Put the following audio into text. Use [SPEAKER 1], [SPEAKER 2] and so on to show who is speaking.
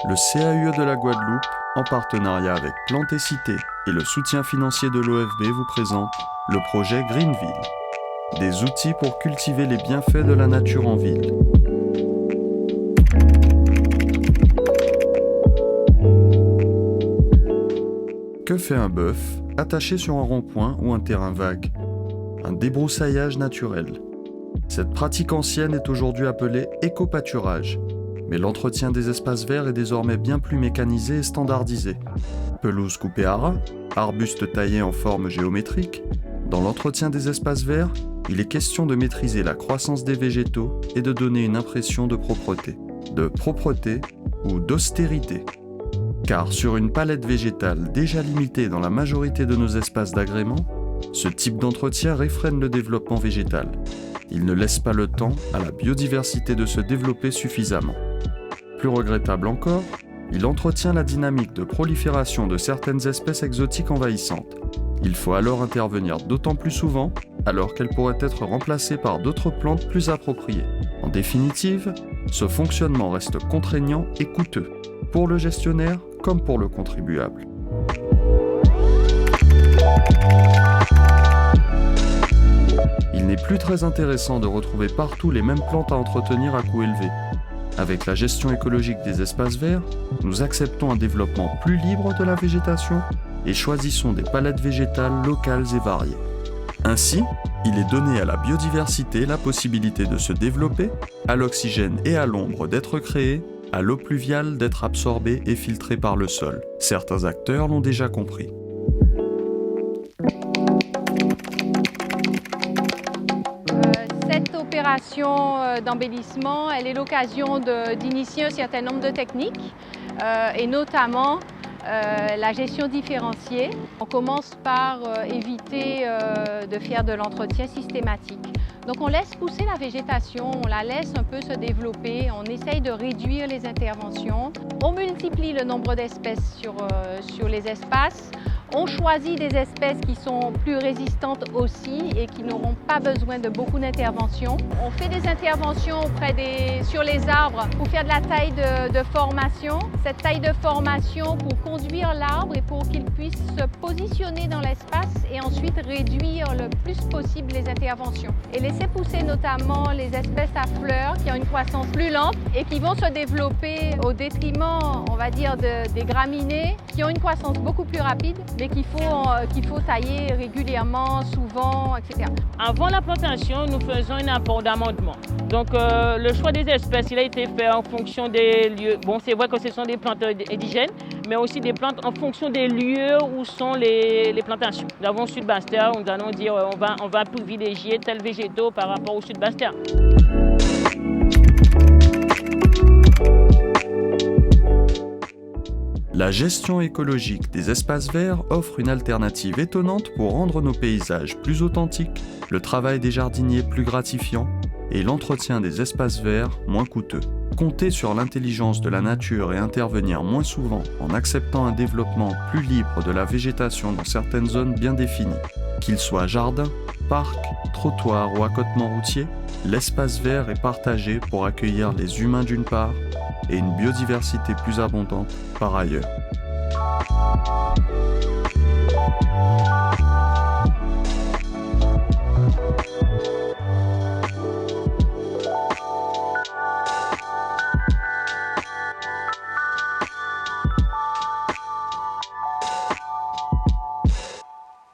[SPEAKER 1] Le CAUE de la Guadeloupe, en partenariat avec Plantes et Cités et le soutien financier de l'OFB, vous présente le projet Greenville. Des outils pour cultiver les bienfaits de la nature en ville. Que fait un bœuf attaché sur un rond-point ou un terrain vague? Un débroussaillage naturel. Cette pratique ancienne est aujourd'hui appelée éco-pâturage. Mais l'entretien des espaces verts est désormais bien plus mécanisé et standardisé. Pelouse coupée à ras, arbustes taillés en forme géométrique. Dans l'entretien des espaces verts, il est question de maîtriser la croissance des végétaux et de donner une impression de propreté ou d'austérité. Car sur une palette végétale déjà limitée dans la majorité de nos espaces d'agrément, ce type d'entretien réfrène le développement végétal. Il ne laisse pas le temps à la biodiversité de se développer suffisamment. Plus regrettable encore, il entretient la dynamique de prolifération de certaines espèces exotiques envahissantes. Il faut alors intervenir d'autant plus souvent, alors qu'elles pourraient être remplacées par d'autres plantes plus appropriées. En définitive, ce fonctionnement reste contraignant et coûteux, pour le gestionnaire comme pour le contribuable. Il n'est plus très intéressant de retrouver partout les mêmes plantes à entretenir à coût élevé. Avec la gestion écologique des espaces verts, nous acceptons un développement plus libre de la végétation et choisissons des palettes végétales locales et variées. Ainsi, il est donné à la biodiversité la possibilité de se développer, à l'oxygène et à l'ombre d'être créé, à l'eau pluviale d'être absorbée et filtrée par le sol. Certains acteurs l'ont déjà compris.
[SPEAKER 2] Cette opération d'embellissement, elle est l'occasion d'initier un certain nombre de techniques et notamment la gestion différenciée. On commence par éviter de faire de l'entretien systématique. Donc on laisse pousser la végétation, on la laisse un peu se développer, on essaye de réduire les interventions. On multiplie le nombre d'espèces sur les espaces. On choisit des espèces qui sont plus résistantes aussi et qui n'auront pas besoin de beaucoup d'interventions. On fait des interventions sur les arbres pour faire de la taille de formation. Cette taille de formation pour conduire l'arbre et pour qu'il puisse se positionner dans l'espace et ensuite réduire le plus possible les interventions. Et laisser pousser notamment les espèces à fleurs qui ont une croissance plus lente et qui vont se développer au détriment, on va dire, des graminées qui ont une croissance beaucoup plus rapide, mais qu'il faut tailler régulièrement, souvent, etc.
[SPEAKER 3] Avant la plantation, nous faisons un apport d'amendement. Donc le choix des espèces, il a été fait en fonction des lieux. Bon, c'est vrai que ce sont des plantes indigènes, mais aussi des plantes en fonction des lieux où sont les plantations. Nous avons au Sud-Bastère, nous allons dire on va privilégier tel végétaux par rapport au Sud-Bastère.
[SPEAKER 1] La gestion écologique des espaces verts offre une alternative étonnante pour rendre nos paysages plus authentiques, le travail des jardiniers plus gratifiant et l'entretien des espaces verts moins coûteux. Compter sur l'intelligence de la nature et intervenir moins souvent en acceptant un développement plus libre de la végétation dans certaines zones bien définies. Qu'il soit jardin, parc, trottoir ou accotement routier, l'espace vert est partagé pour accueillir les humains d'une part et une biodiversité plus abondante par ailleurs.